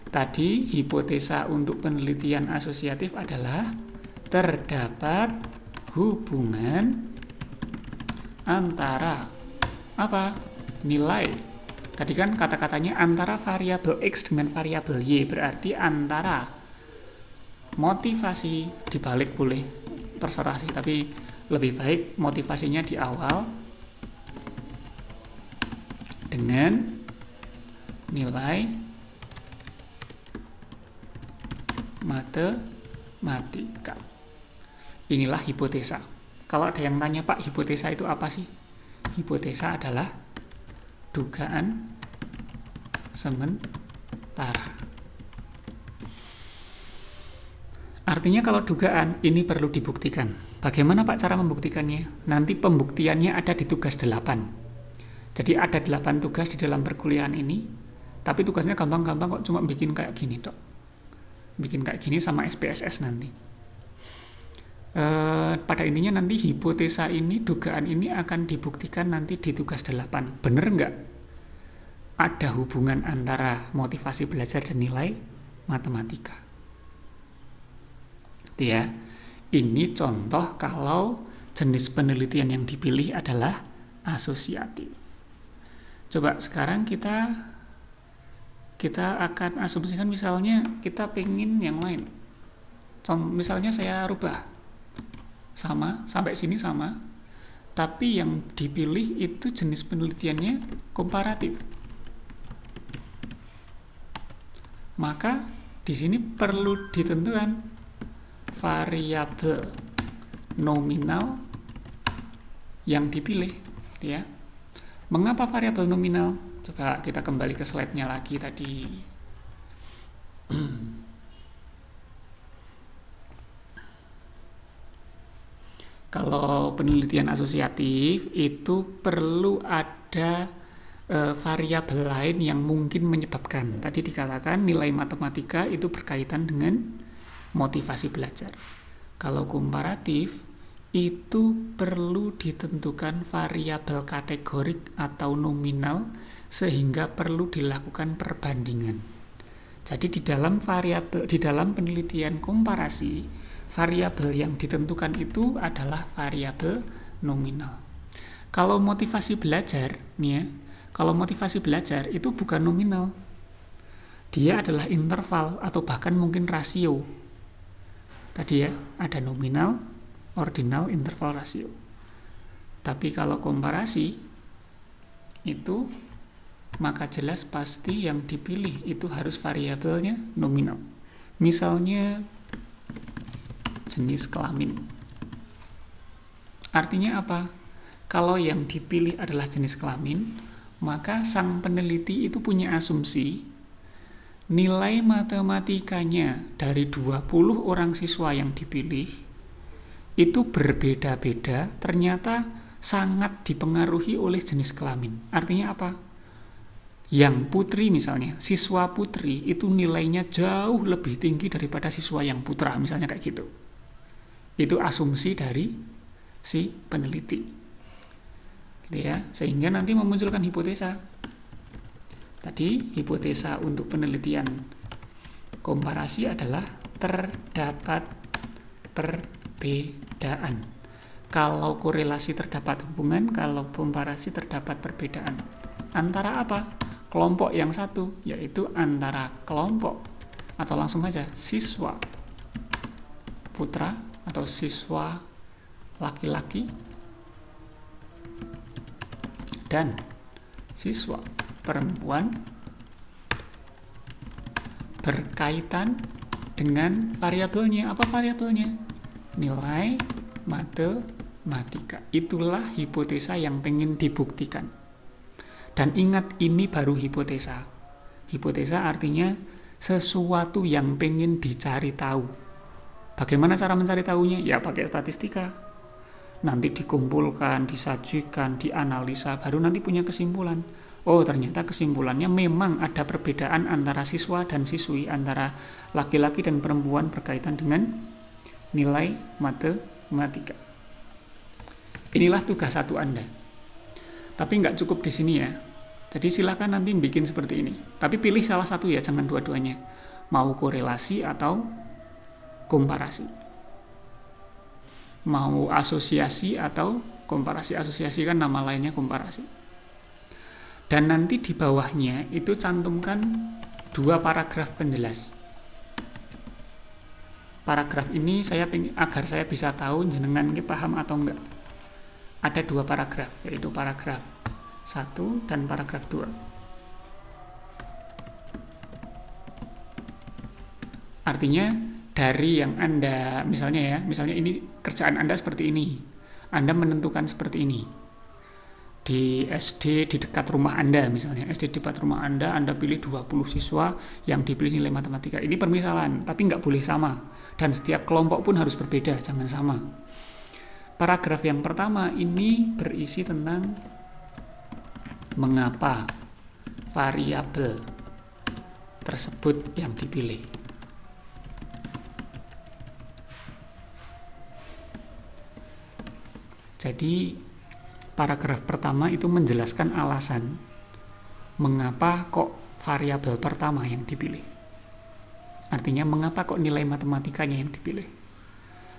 A: Tadi hipotesa untuk penelitian asosiatif adalah terdapat hubungan antara apa? Nilai. Tadi kan kata-katanya antara variabel X dengan variabel Y, berarti antara motivasi dibalik boleh, terserah sih, tapi lebih baik motivasinya di awal dengan nilai matematika. Inilah hipotesa. Kalau ada yang tanya, Pak, hipotesa itu apa sih? Hipotesa adalah dugaan sementara. Artinya kalau dugaan ini perlu dibuktikan. Bagaimana Pak cara membuktikannya? Nanti pembuktiannya ada di tugas 8. Jadi ada 8 tugas di dalam perkuliahan ini, tapi tugasnya gampang-gampang kok, cuma bikin kayak gini dok. Bikin kayak gini sama SPSS nanti. Pada intinya nanti hipotesa ini, dugaan ini akan dibuktikan nanti di tugas 8. Bener nggak? Ada hubungan antara motivasi belajar dan nilai matematika. Ya, ini contoh kalau jenis penelitian yang dipilih adalah asosiatif. Coba sekarang kita akan asumsikan misalnya kita pengen yang lain. Misalnya saya rubah sama, sampai sini sama, tapi yang dipilih itu jenis penelitiannya komparatif. Maka di sini perlu ditentukan variabel nominal yang dipilih, ya. Mengapa variabel nominal? Coba kita kembali ke slide-nya lagi tadi. Kalau penelitian asosiatif itu perlu ada variabel lain yang mungkin menyebabkan. Tadi dikatakan nilai matematika itu berkaitan dengan motivasi belajar. Kalau komparatif itu perlu ditentukan variabel kategorik atau nominal sehingga perlu dilakukan perbandingan. Jadi di dalam penelitian komparasi, variabel yang ditentukan itu adalah variabel nominal. Kalau motivasi belajar, nih ya, kalau motivasi belajar itu bukan nominal. Dia adalah interval atau bahkan mungkin rasio. Tadi ya, ada nominal, ordinal, interval, rasio. Tapi kalau komparasi, itu maka jelas pasti yang dipilih itu harus variabelnya nominal. Misalnya, jenis kelamin. Artinya apa? Kalau yang dipilih adalah jenis kelamin, maka sang peneliti itu punya asumsi nilai matematikanya dari 20 orang siswa yang dipilih itu berbeda-beda, ternyata sangat dipengaruhi oleh jenis kelamin. Artinya apa? Yang putri misalnya, siswa putri itu nilainya jauh lebih tinggi daripada siswa yang putra, misalnya kayak gitu. Itu asumsi dari si peneliti. Gitu ya, sehingga nanti memunculkan hipotesa. Tadi hipotesa untuk penelitian komparasi adalah terdapat perbedaan. Kalau korelasi terdapat hubungan, kalau komparasi terdapat perbedaan. Antara apa? Kelompok yang satu, yaitu antara kelompok atau langsung aja siswa putra atau siswa laki-laki dan siswa perempuan berkaitan dengan variabelnya. Apa variabelnya? Nilai matematika. Itulah hipotesa yang pengen dibuktikan. Dan ingat, ini baru hipotesa. Hipotesa artinya sesuatu yang pengen dicari tahu. Bagaimana cara mencari tahunya? Ya pakai statistika. Nanti dikumpulkan, disajikan, dianalisa, baru nanti punya kesimpulan. Oh, ternyata kesimpulannya memang ada perbedaan antara siswa dan siswi, antara laki-laki dan perempuan berkaitan dengan nilai matematika. Inilah tugas satu Anda. Tapi nggak cukup di sini ya. Jadi silakan nanti bikin seperti ini. Tapi pilih salah satu ya, jangan dua-duanya. Mau korelasi atau komparasi. Mau asosiasi atau komparasi. Asosiasi kan nama lainnya komparasi. Dan nanti di bawahnya itu cantumkan 2 paragraf penjelas. Paragraf ini agar saya bisa tahu jenengan paham atau enggak. Ada 2 paragraf, yaitu paragraf 1 dan paragraf 2. Artinya dari yang Anda, misalnya ini kerjaan Anda seperti ini. Anda menentukan seperti ini. Di SD di dekat rumah Anda misalnya, SD di dekat rumah Anda pilih 20 siswa yang dipilih nilai matematika. Ini permisalan, tapi nggak boleh sama. Dan setiap kelompok pun harus berbeda, jangan sama. Paragraf yang pertama ini berisi tentang mengapa variabel tersebut yang dipilih. Jadi paragraf pertama itu menjelaskan alasan mengapa kok variabel pertama yang dipilih. Artinya mengapa kok nilai matematikanya yang dipilih.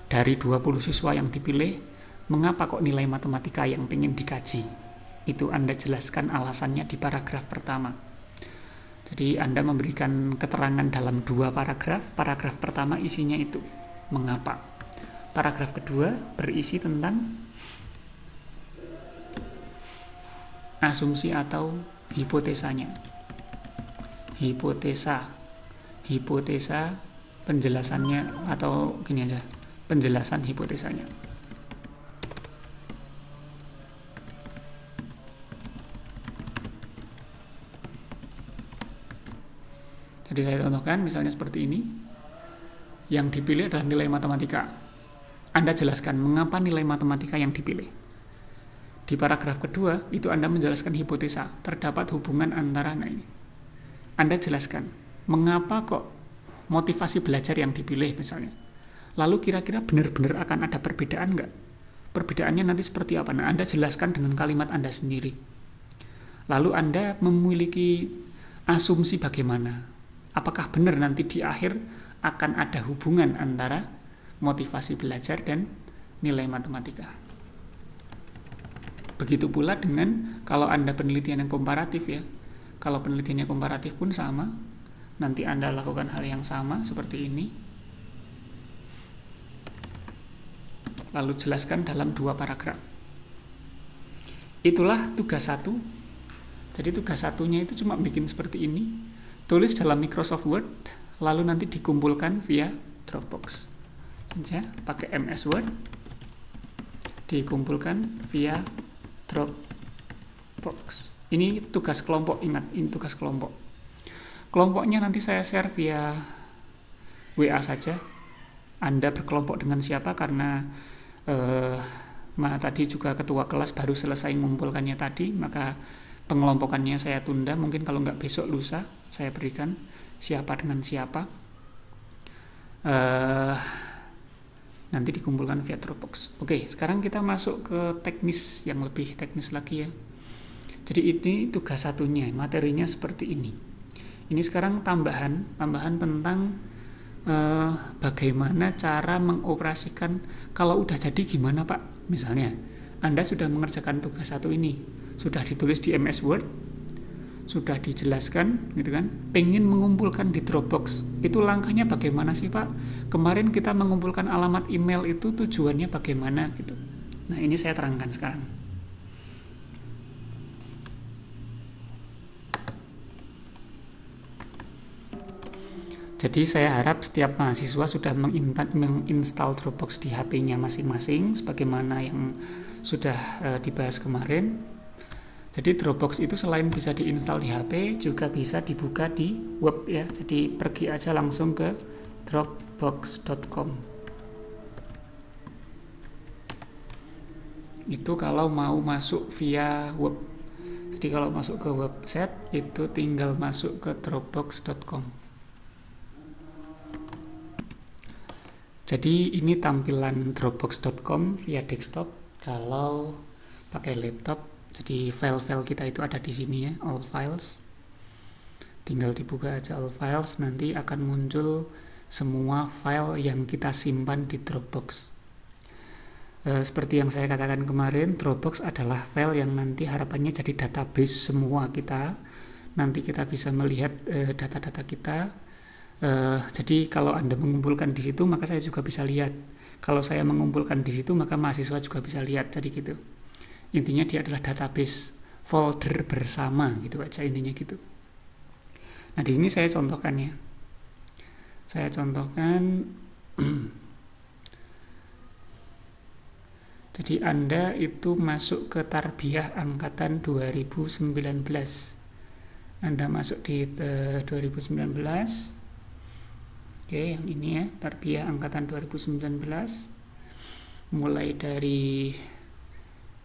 A: Dari 20 siswa yang dipilih, mengapa kok nilai matematika yang ingin dikaji. Itu Anda jelaskan alasannya di paragraf pertama. Jadi Anda memberikan keterangan dalam 2 paragraf. Paragraf pertama isinya itu, mengapa. Paragraf kedua berisi tentang asumsi atau hipotesanya. Hipotesa penjelasannya, atau gini aja, penjelasan hipotesanya. Jadi saya contohkan misalnya seperti ini. Yang dipilih adalah nilai matematika. Anda jelaskan mengapa nilai matematika yang dipilih. Di paragraf kedua, itu Anda menjelaskan hipotesa, terdapat hubungan antara, ini. Anda jelaskan, mengapa kok motivasi belajar yang dipilih misalnya. Lalu kira-kira benar-benar akan ada perbedaan nggak? Perbedaannya nanti seperti apa? Nah, Anda jelaskan dengan kalimat Anda sendiri. Lalu Anda memiliki asumsi bagaimana? Apakah benar nanti di akhir akan ada hubungan antara motivasi belajar dan nilai matematika? Begitu pula dengan kalau Anda penelitian yang komparatif ya. Kalau penelitiannya komparatif pun sama. Nanti Anda lakukan hal yang sama seperti ini. Lalu jelaskan dalam 2 paragraf. Itulah tugas 1. Jadi tugas 1-nya itu cuma bikin seperti ini. Tulis dalam Microsoft Word, lalu nanti dikumpulkan via Dropbox. Ya, pakai MS Word, dikumpulkan via Dropbox. Ini tugas kelompok, ingat, ini tugas kelompok. Kelompoknya nanti saya share via WA saja. Anda berkelompok dengan siapa, karena tadi juga ketua kelas baru selesai mengumpulkannya tadi, maka pengelompokannya saya tunda, mungkin kalau nggak besok lusa saya berikan siapa dengan siapa. Nanti dikumpulkan via Dropbox. Oke, sekarang kita masuk ke teknis, yang lebih teknis lagi ya. Jadi ini tugas satunya, materinya seperti ini. Ini sekarang tambahan tentang bagaimana cara mengoperasikan. Kalau udah jadi gimana Pak? Misalnya Anda sudah mengerjakan tugas satu ini, sudah ditulis di MS Word, sudah dijelaskan gitu kan, pengen mengumpulkan di Dropbox, itu langkahnya bagaimana sih Pak? Kemarin kita mengumpulkan alamat email itu tujuannya bagaimana gitu. Nah ini saya terangkan sekarang. Jadi saya harap setiap mahasiswa sudah menginstal Dropbox di HP-nya masing-masing, sebagaimana yang sudah dibahas kemarin. Jadi Dropbox itu selain bisa diinstal di HP, juga bisa dibuka di web ya. Jadi pergi aja langsung ke dropbox.com. Itu kalau mau masuk via web. Jadi kalau masuk ke website itu tinggal masuk ke dropbox.com. Jadi ini tampilan dropbox.com via desktop. Kalau pakai laptop, jadi file-file kita itu ada di sini ya, all files. Tinggal dibuka aja all files, nanti akan muncul semua file yang kita simpan di Dropbox. Seperti yang saya katakan kemarin, Dropbox adalah file yang nanti harapannya jadi database semua kita. Nanti kita bisa melihat data-data kita. Jadi kalau Anda mengumpulkan di situ, maka saya juga bisa lihat. Kalau saya mengumpulkan di situ, maka mahasiswa juga bisa lihat. Jadi gitu. Intinya dia adalah database, folder bersama gitu aja intinya gitu. Nah di sini saya contohkan ya. Saya contohkan. Jadi Anda itu masuk ke Tarbiyah angkatan 2019. Anda masuk di 2019. Oke, yang ini ya, Tarbiyah angkatan 2019. Mulai dari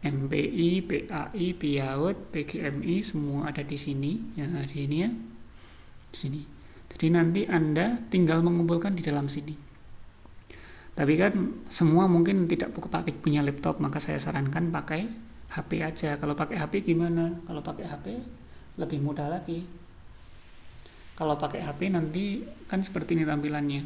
A: MPI, PAI, PIAUD, PGMI, semua ada di sini. Ya, di ini ya. Di sini. Jadi nanti Anda tinggal mengumpulkan di dalam sini. Tapi kan semua mungkin tidak punya laptop, maka saya sarankan pakai HP aja. Kalau pakai HP gimana? Kalau pakai HP lebih mudah lagi. Kalau pakai HP nanti kan seperti ini tampilannya.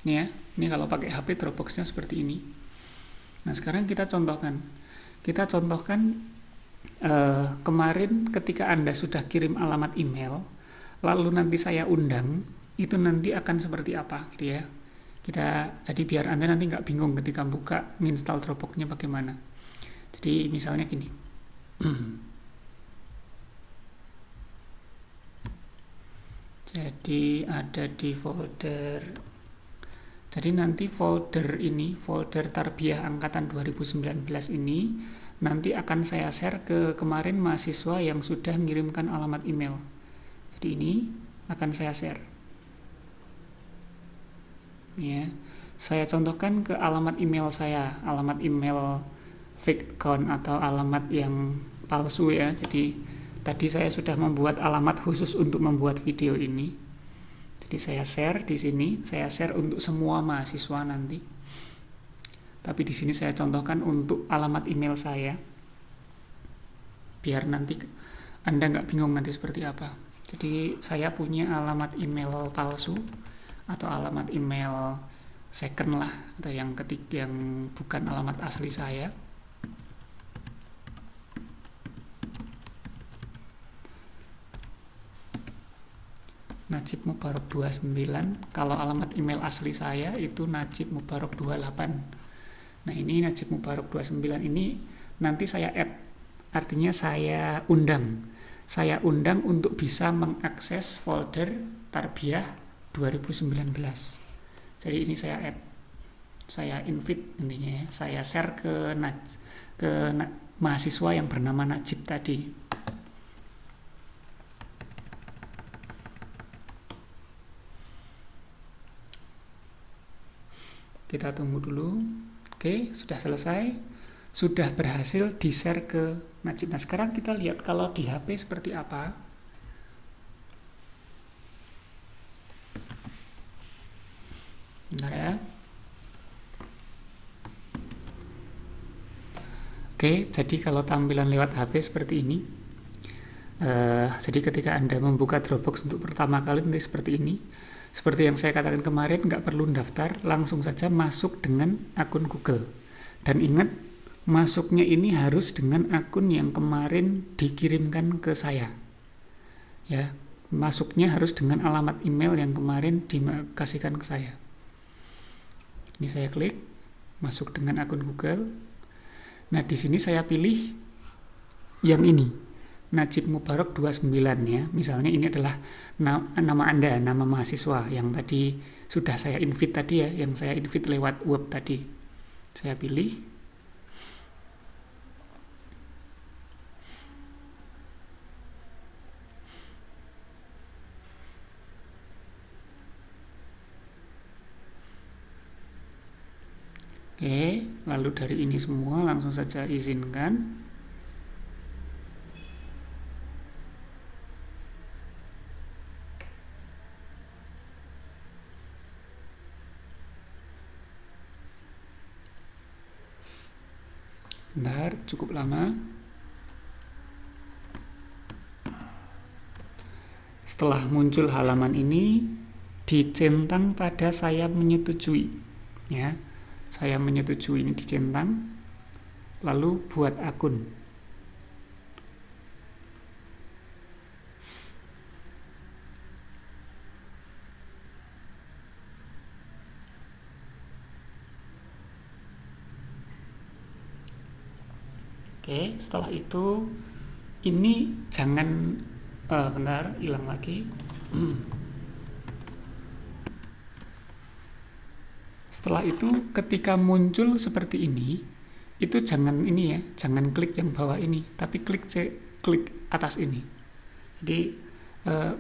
A: Ini ya, ini kalau pakai HP Dropbox-nya seperti ini. Nah sekarang kita contohkan. Kemarin ketika Anda sudah kirim alamat email, lalu nanti saya undang, itu nanti akan seperti apa gitu ya. Jadi biar Anda nanti nggak bingung ketika buka menginstal Dropbox-nya bagaimana. Jadi misalnya gini. Jadi ada di folder. Jadi nanti folder ini, folder Tarbiyah angkatan 2019 ini nanti akan saya share ke kemarin mahasiswa yang sudah mengirimkan alamat email. Jadi ini akan saya share. Ya, saya contohkan ke alamat email saya, alamat email fake account atau alamat yang palsu ya. Jadi tadi saya sudah membuat alamat khusus untuk membuat video ini. Jadi saya share di sini, saya share untuk semua mahasiswa nanti. Tapi di sini saya contohkan untuk alamat email saya, biar nanti Anda nggak bingung nanti seperti apa. Jadi saya punya alamat email palsu atau alamat email second lah, atau yang bukan alamat asli saya. Najib Mubarok 29. Kalau alamat email asli saya itu Najib Mubarok 28. Nah ini Najib Mubarok 29 ini nanti saya add, artinya saya undang untuk bisa mengakses folder Tarbiyah 2019. Jadi ini saya add. saya invite intinya ya, saya share ke mahasiswa yang bernama Najib tadi. Kita tunggu dulu. Oke, sudah selesai. Sudah berhasil di-share ke Najib. Nah, sekarang kita lihat kalau di HP seperti apa. Bentar ya. Oke, jadi kalau tampilan lewat HP seperti ini. Jadi ketika Anda membuka Dropbox untuk pertama kali nanti seperti ini. Seperti yang saya katakan kemarin, nggak perlu daftar, langsung saja masuk dengan akun Google. Dan ingat, masuknya ini harus dengan akun yang kemarin dikirimkan ke saya. Ya, masuknya harus dengan alamat email yang kemarin dikasihkan ke saya. Ini saya klik, masuk dengan akun Google. Nah, di sini saya pilih yang ini. Najib Mubarak 29 ya. Misalnya ini adalah nama Anda, nama mahasiswa yang tadi sudah saya invite tadi ya, yang saya invite lewat web tadi. Saya pilih. Oke, lalu dari ini semua langsung saja izinkan. Bentar, cukup lama. Setelah muncul halaman ini, dicentang pada saya menyetujui. Ya, saya menyetujui ini dicentang. Lalu buat akun. Oke, setelah itu ini jangan bentar, hilang lagi. Setelah itu ketika muncul seperti ini, itu jangan ini ya, jangan klik yang bawah ini, tapi klik atas ini. Jadi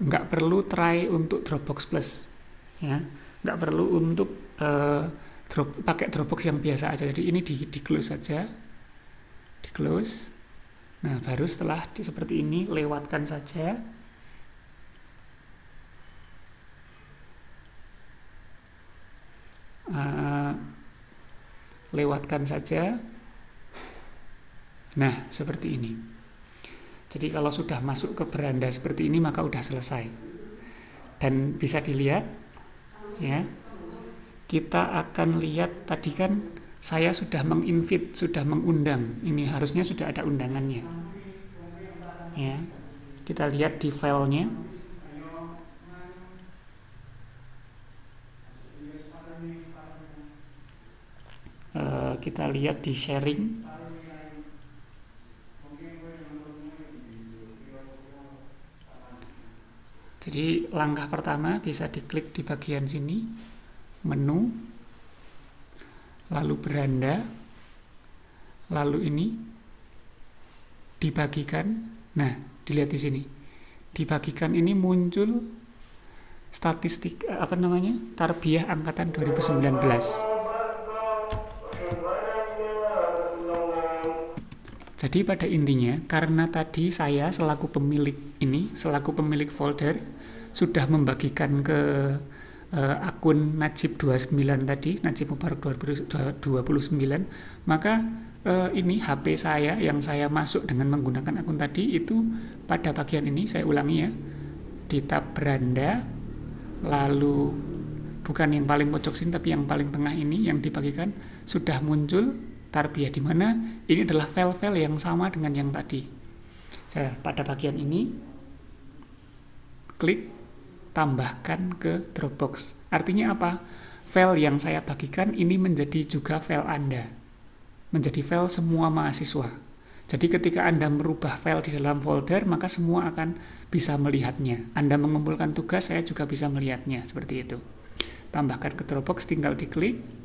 A: nggak perlu try untuk Dropbox Plus, ya, nggak perlu untuk pakai Dropbox yang biasa aja. Jadi ini di close saja. Di close. Nah, baru setelah seperti ini lewatkan saja. Lewatkan saja. Nah, seperti ini. Jadi kalau sudah masuk ke beranda seperti ini maka udah selesai. Dan bisa dilihat ya. Kita akan lihat tadi kan saya sudah menginvite, sudah mengundang. Ini harusnya sudah ada undangannya. Ya. Kita lihat di filenya. Kita lihat di sharing. Jadi langkah pertama bisa diklik di bagian sini, menu, lalu beranda, lalu ini dibagikan. Nah, dilihat di sini. Dibagikan ini muncul statistik Tarbiyah angkatan 2019. Jadi pada intinya, karena tadi saya selaku pemilik folder, sudah membagikan ke akun Najib 29 tadi, Najib Mubarak 2029, maka ini HP saya yang saya masuk dengan menggunakan akun tadi itu pada bagian ini, saya ulangi ya, di tab beranda, lalu bukan yang paling pojok sini tapi yang paling tengah ini yang dibagikan, sudah muncul Tarbiyah, di mana ini adalah file-file yang sama dengan yang tadi. Pada bagian ini klik tambahkan ke Dropbox. Artinya apa? File yang saya bagikan ini menjadi juga file Anda. Menjadi file semua mahasiswa. Jadi ketika Anda merubah file di dalam folder, maka semua akan bisa melihatnya. Anda mengumpulkan tugas, saya juga bisa melihatnya. Seperti itu. Tambahkan ke Dropbox, tinggal diklik.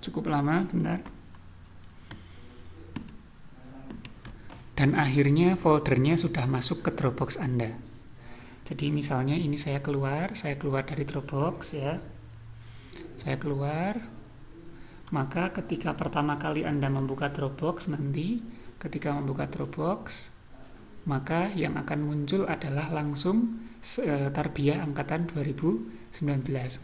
A: cukup lama, bentar. Dan akhirnya foldernya sudah masuk ke Dropbox Anda. Jadi misalnya ini saya keluar dari Dropbox ya. Saya keluar, maka ketika pertama kali Anda membuka Dropbox nanti, ketika membuka Dropbox, maka yang akan muncul adalah langsung Tarbiyah Angkatan 2019.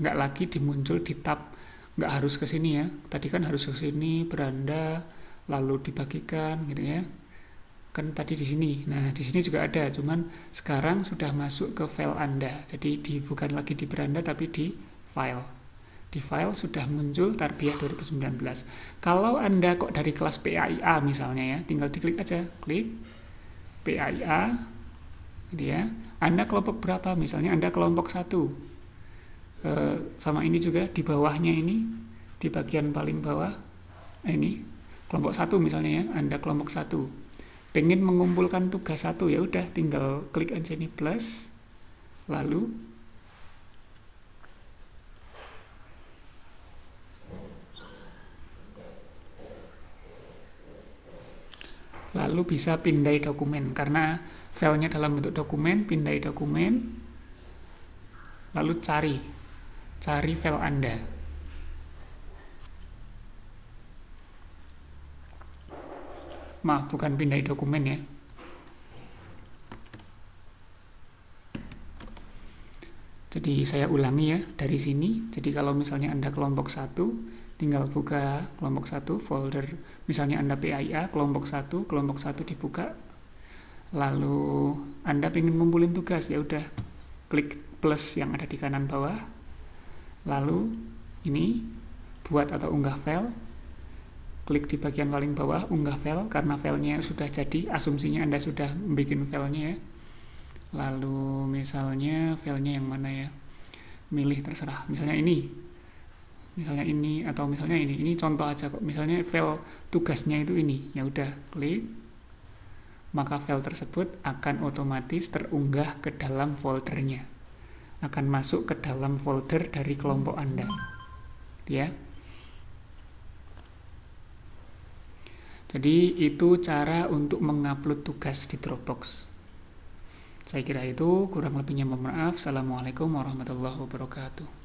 A: Nggak lagi dimuncul di tab, nggak harus ke sini ya. Tadi kan harus ke sini, beranda, lalu dibagikan gitu ya. Kan tadi di sini. Nah, di sini juga ada, cuman sekarang sudah masuk ke file Anda. Jadi bukan lagi di beranda tapi di file. Di file sudah muncul Tarbiyah 2019. Kalau Anda kok dari kelas PAIA misalnya ya, tinggal diklik aja, klik PAIA gitu ya. Anda kelompok berapa? Misalnya Anda kelompok 1. Sama ini juga di bawahnya ini, di bagian paling bawah ini kelompok 1 misalnya ya, Anda kelompok 1. Pengen mengumpulkan tugas 1, ya udah tinggal klik aja nih plus, lalu bisa pindai dokumen karena filenya dalam bentuk dokumen, pindai dokumen, lalu cari file Anda. Maaf, bukan pindai dokumen ya. Jadi saya ulangi ya dari sini. Jadi kalau misalnya Anda kelompok 1, tinggal buka kelompok 1 folder. Misalnya Anda PAIA kelompok 1 dibuka. Lalu Anda ingin ngumpulin tugas, ya udah klik plus yang ada di kanan bawah. Lalu ini buat atau unggah file. Klik di bagian paling bawah, unggah file, karena filenya sudah jadi, asumsinya Anda sudah bikin filenya ya. Lalu misalnya filenya yang mana ya? Milih terserah, misalnya ini atau misalnya ini contoh aja kok. Misalnya file tugasnya itu ini, ya udah klik, maka file tersebut akan otomatis terunggah ke dalam foldernya, akan masuk ke dalam folder dari kelompok Anda ya. Jadi itu cara untuk mengupload tugas di Dropbox. Saya kira itu, kurang lebihnya mohon maaf. Assalamualaikum warahmatullahi wabarakatuh.